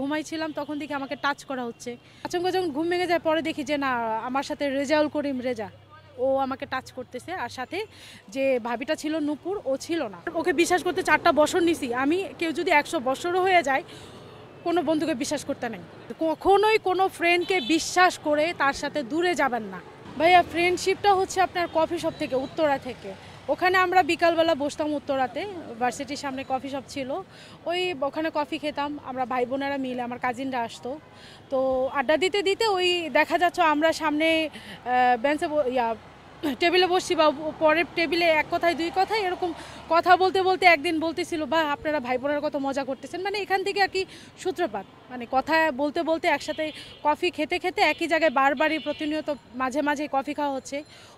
ঘুমাইছিলাম তখন দেখি আমাকে টাচ করা হচ্ছে। আচমকা যখন ঘুম ভেঙে যায় পরে দেখি যে না, আমার সাথে রেজাউল করিম রেজা ও আমাকে টাচ করতেছে, আর সাথে যে ভাবিটা ছিল নূপুর ও ছিল না। ওকে বিশ্বাস করতে 4টা বছর নিছি আমি। কেউ যদি 100 বছরও হয়ে যায় কোনো বন্ধুকে বিশ্বাস করতে নেই। কখনোই কোনো ফ্রেন্ডকে বিশ্বাস করে তার সাথে দূরে যাবেন না ভাইয়া। ফ্রেন্ডশিপটা হচ্ছে আপনার কফি শপ থেকে, উত্তরা থেকে। ওখানে আমরা বিকালবেলা বসতাম উত্তরাতে, ভার্সিটির সামনে কফি শপ ছিল, ওখানে কফি খেতাম আমরা ভাই বোনেরা মিলে, আমার কাজিনরা আসতো। তো আড্ডা দিতে দিতে ওই দেখা যাচ্ছে আমরা সামনে বেঞ্চে টেবিলে বসছি বা পরের টেবিলে এক কথায় দুই কথায় এরকম কথা বলতে বলতে একদিন বলতেছিল, বা আপনারা ভাই বোনের কত মজা করতেছেন, মানে এখান থেকে আর কি সূত্রপাত, মানে কথা বলতে বলতে একসাথে কফি খেতে খেতে একই জায়গায় বারবারই প্রতিনিয়ত মাঝে মাঝে কফি খাওয়া হচ্ছে।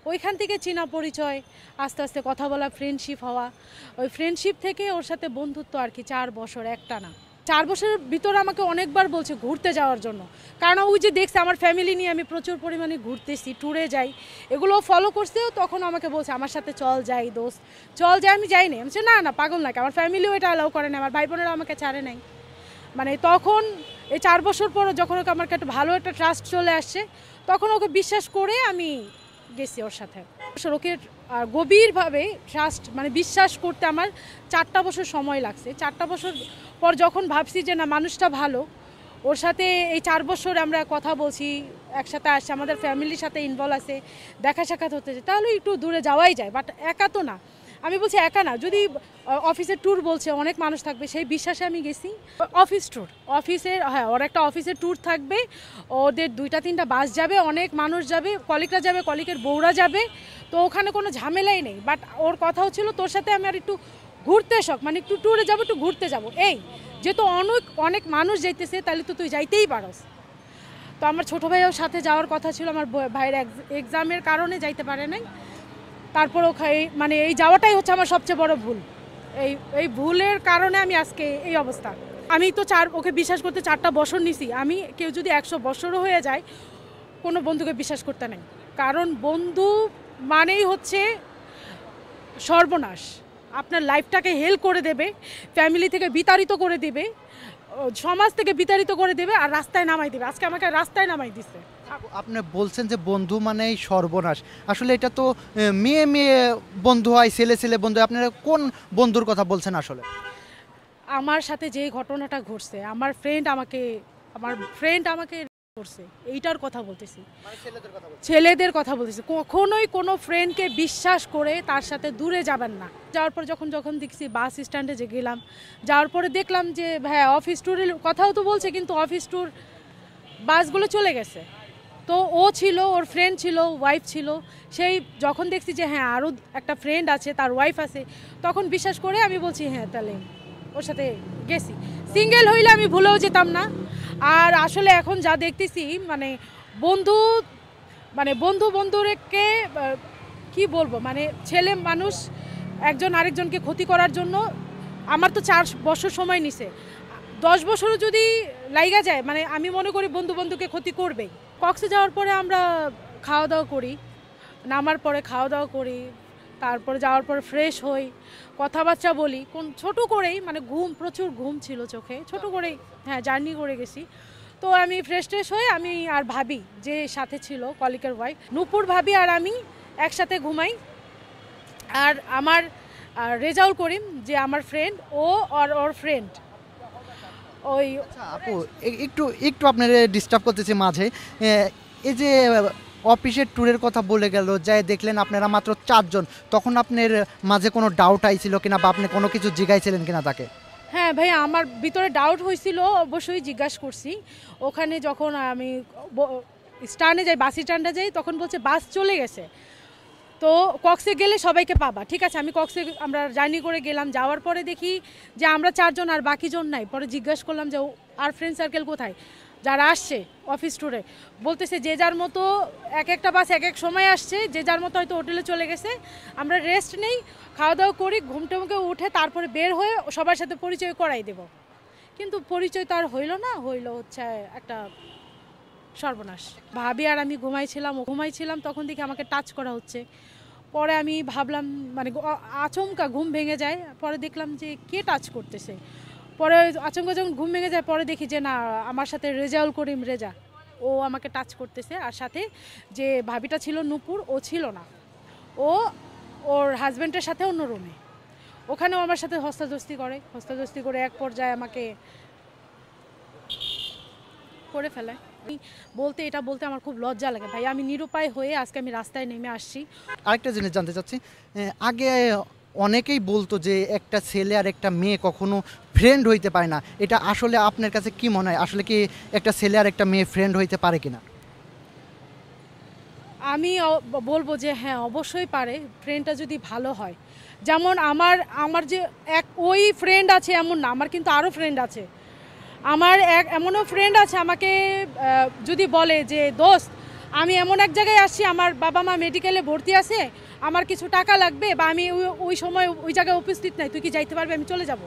ওইখান থেকে চীনা পরিচয়, আস্তে আস্তে কথা বলা, ফ্রেন্ডশিপ হওয়া। ওই ফ্রেন্ডশিপ থেকে ওর সাথে বন্ধুত্ব আর কি 4 বছর একটানা। 4 বছরের ভিতরে আমাকে অনেকবার বলছে ঘুরতে যাওয়ার জন্য, কারণ ওই যে দেখছে আমার ফ্যামিলি নিয়ে আমি প্রচুর পরিমাণে ঘুরতেছি, ট্যুরে যাই, এগুলো ফলো করছেও। তখন আমাকে বলছে আমার সাথে চল যাই দোস্ত, চল যাই। আমি যাইনি, আমি বলছি না না পাগল নাকি, আমার ফ্যামিলিও এটা অ্যালাউ করে না, আমার ভাই বোনেরা আমাকে ছাড়ে নাই। মানে তখন এই 4 বছর পর যখন ওকে আমার একটা ভালো একটা ট্রাস্ট চলে আসছে, তখন ওকে বিশ্বাস করে আমি গেছি ওর সাথে। ওকে গভীরভাবে ট্রাস্ট মানে বিশ্বাস করতে আমার 4টা বছর সময় লাগছে। 4টা বছর পর যখন ভাবছি যে না মানুষটা ভালো, ওর সাথে এই 4 বছর আমরা কথা বলছি, একসাথে আসছে, আমাদের ফ্যামিলির সাথে ইনভলভ আছে, দেখা সাক্ষাৎ হতেছে, তাহলে একটু দূরে যাওয়াই যায়। বাট একা তো না, আমি বলছি একা না, যদি অফিসের ট্যুর বলছে অনেক মানুষ থাকবে সেই বিশ্বাসে আমি গেছি। অফিস ট্যুর, অফিসের, হ্যাঁ ওর একটা অফিসের ট্যুর থাকবে, ওদের 2টা-3টা বাস যাবে, অনেক মানুষ যাবে, কলিগরা যাবে, কলিগের বউরা যাবে, তো ওখানে কোনো ঝামেলাই নেই। বাট ওর কথা হচ্ছিল তোর সাথে আমি আর একটু ঘুরতে শখ, মানে একটু ট্যুরে যাবো, একটু ঘুরতে যাবো, এই যেহেতু অনেক অনেক মানুষ যাইতেছে তাহলে তো তুই যাইতেই পারস। তো আমার ছোটো ভাইয়ের সাথে যাওয়ার কথা ছিল, আমার ভাইয়ের এক্সামের কারণে যাইতে পারে নাই। তারপরও মানে এই যাওয়াটাই হচ্ছে আমার সবচেয়ে বড় ভুল। এই ভুলের কারণে আমি আজকে এই অবস্থা। আমি তো ওকে বিশ্বাস করতে 4টা বছর নিছি আমি। কেউ যদি 100 বছরও হয়ে যায় কোনো বন্ধুকে বিশ্বাস করতে নেই, কারণ বন্ধু মানেই হচ্ছে সর্বনাশ। আপনার লাইফটাকে হেল করে দেবে, ফ্যামিলি থেকে বিতাড়িত করে দেবে, সমাজ থেকে বিতাড়িত করে দেবে, আর রাস্তায় নামাই দেবে। আজকে আমাকে রাস্তায় নামাই দিচ্ছে। আপনি বলছেন যে বন্ধু মানেই সর্বনাশ, আসলে এটা তো মেয়ে মেয়ে বন্ধু হয়, ছেলে ছেলে বন্ধু হয়, আপনারা কোন বন্ধুর কথা বলছেন আসলে? আমার সাথে যে ঘটনাটা ঘটছে, আমার ফ্রেন্ড আমাকে করছে, এইটার কথা বলতেছি, ছেলেদের কথা বলতেছি। কখনোই কোনো ফ্রেন্ডকে বিশ্বাস করে তার সাথে দূরে যাবেন না। যাওয়ার পর যখন দেখছি বাস স্ট্যান্ডে যে গেলাম, যাওয়ার পরে দেখলাম যে হ্যাঁ অফিস ট্যুরের কথাও তো বলছে, কিন্তু অফিস ট্যুর বাসগুলো চলে গেছে। তো ও ছিল, ওর ফ্রেন্ড ছিল, ওয়াইফ ছিল। সেই যখন দেখছি যে হ্যাঁ আরও একটা ফ্রেন্ড আছে, তার ওয়াইফ আছে, তখন বিশ্বাস করে আমি বলছি হ্যাঁ তাহলে ওর সাথে গেছি। সিঙ্গেল হইলে আমি ভুলেও যেতাম না। আর আসলে এখন যা দেখতেছি, মানে বন্ধুকে কি বলবো, মানে ছেলে মানুষ একজন আরেকজনকে ক্ষতি করার জন্য। আমার তো 4 বছর সময় নিছে, 10 বছরও যদি লাইগা যায়, মানে আমি মনে করি বন্ধুকে ক্ষতি করবেই। কক্সে যাওয়ার পরে আমরা খাওয়া দাওয়া করি, নামার পরে খাওয়া দাওয়া করি, তারপরে যাওয়ার পরে ফ্রেশ হই, কথাবার্তা বলি, ছোট করেই, মানে প্রচুর ঘুম ছিল চোখে, ছোট করেই, হ্যাঁ জার্নি করে গেছি। তো আমি ফ্রেশ হয়ে আমি আর ভাবি যে সাথে ছিল কলিগের ওয়াইফ নূপুর ভাবি আর আমি একসাথে ঘুমাই। আর আমার রেজাউল করিম যে আমার ফ্রেন্ড, ওর ফ্রেন্ড ওই। আপু একটু একটু আপনার ডিস্টার্ব করতেছে মাঝে, এই যে অফিসের ট্যুরের কথা বলে গেল, যাই দেখলেন আপনারা মাত্র 4 জন, তখন আপনার মাঝে কোনো ডাউট আইছিল কিনা, বা আপনি কোনো কিছু জিজ্ঞাইছিলেন কিনা তাকে? হ্যাঁ ভাইয়া, আমার ভিতরে ডাউট হয়েছিল, অবশ্যই জিজ্ঞাসা করছি। ওখানে যখন আমি স্ট্যান্ডে যাই, বাস স্ট্যান্ডে যাই, তখন বলছে বাস চলে গেছে, তো কক্সে গেলে সবাইকে পাবা। ঠিক আছে, আমরা জার্নি করে গেলাম, যাওয়ার পরে দেখি যে আমরা 4 জন আর বাকি জন নাই। পরে জিজ্ঞাসা করলাম যে আর ফ্রেন্ড সার্কেল কোথায় যারা আসছে অফিস ট্যুরে, বলতেছে যে যার মতো একটা বাস এক সময় আসছে, যে যার মতো হয়তো হোটেলে চলে গেছে। আমরা রেস্ট নেই, খাওয়া দাওয়া করি, ঘুমটুমকে উঠে তারপরে বের হয়ে সবার সাথে পরিচয় করাই দেব। কিন্তু পরিচয় তো আর হইল না, হইল হচ্ছে একটা সর্বনাশ। ভাবি আর আমি ঘুমাইছিলাম তখন দেখি আমাকে টাচ করা হচ্ছে। পরে আমি ভাবলাম, মানে আচমকা ঘুম ভেঙে যায়, পরে দেখলাম যে কে টাচ করতেছে। পরে আচমকা যখন ঘুম ভেঙে যায় পরে দেখি যে না আমার সাথে রেজাউল করিম রেজা ও আমাকে টাচ করতেছে আর সাথে যে ভাবিটা ছিল নূপুর ও ছিল না, ও ওর হাজব্যান্ডের সাথে অন্য রুমে, ওখানেও আমার সাথে হস্তাধস্তি করে এক পর্যায়ে আমাকে করে ফেলায়। এটা বলতে আমার খুব লজ্জা লাগে ভাই, আমি নিরুপায় হয়ে আজকে আমি রাস্তায় নেমে আসছি। আরেকটা জিনিস জানতে চাচ্ছি, আগে অনেকেই বলতো যে একটা ছেলে আর একটা মেয়ে কখনো ফ্রেন্ড হইতে পারে না, এটা আসলে আপনার কাছে কি মনে হয়, আসলে কি একটা ছেলে আর একটা মেয়ে ফ্রেন্ড হইতে পারে কিনা? আমি বলবো যে হ্যাঁ অবশ্যই পারে, ফ্রেন্ডটা যদি ভালো হয়। যেমন আমার যে ওই ফ্রেন্ড আছে এমন না, আমার কিন্তু আরও ফ্রেন্ড আছে। আমার এমনও ফ্রেন্ড আছে আমাকে যদি বলে যে দোস্ত আমি এমন এক জায়গায় আসছি, আমার বাবা মা মেডিকেলে ভর্তি আছে, আমার কিছু টাকা লাগবে, বা আমি ওই সময় ওই জায়গায় উপস্থিত নাই, তুই কি যাইতে পারবি, আমি চলে যাব।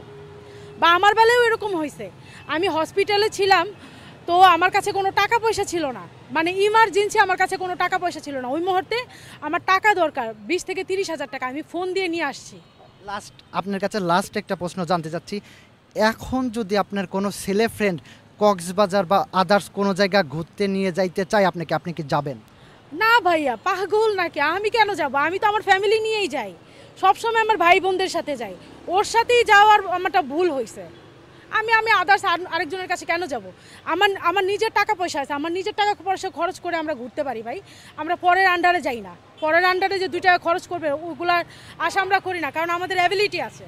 বা আমার বেলায়ও এরকম হয়েছে, আমি হসপিটালে ছিলাম, তো আমার কাছে কোনো টাকা পয়সা ছিল না, মানে ইমার্জেন্সি আমার কাছে কোনো টাকা পয়সা ছিল না, ওই মুহূর্তে আমার টাকা দরকার 20 থেকে 30 হাজার টাকা, আমি ফোন দিয়ে নিয়ে আসছি। আপনার কাছে লাস্ট একটা প্রশ্ন জানতে চাচ্ছি, এখন যদি আপনার কোনো ছেলে ফ্রেন্ড কক্সবাজার বা আদার্স কোনো জায়গা ঘুরতে নিয়ে যাইতে চায় আপনি কি যাবেন? না ভাইয়া, পাগল নাকি, আমি কেন যাব, আমি তো আমার ফ্যামিলি নিয়েই যাই, সবসময় আমার ভাই বোনদের সাথে যাই, ওর সাথেই যাওয়ার আমারটা ভুল হয়েছে। আমি আদার্স আরেকজনের কাছে কেন যাব? আমার নিজের টাকা পয়সা আছে, আমার নিজের টাকা পয়সা খরচ করে আমরা ঘুরতে পারি ভাই, আমরা পরের আন্ডারে যাই না, পরের আন্ডারে যে 2 টাকা খরচ করবে ওগুলার আশা আমরা করি না, কারণ আমাদের অ্যাবিলিটি আছে।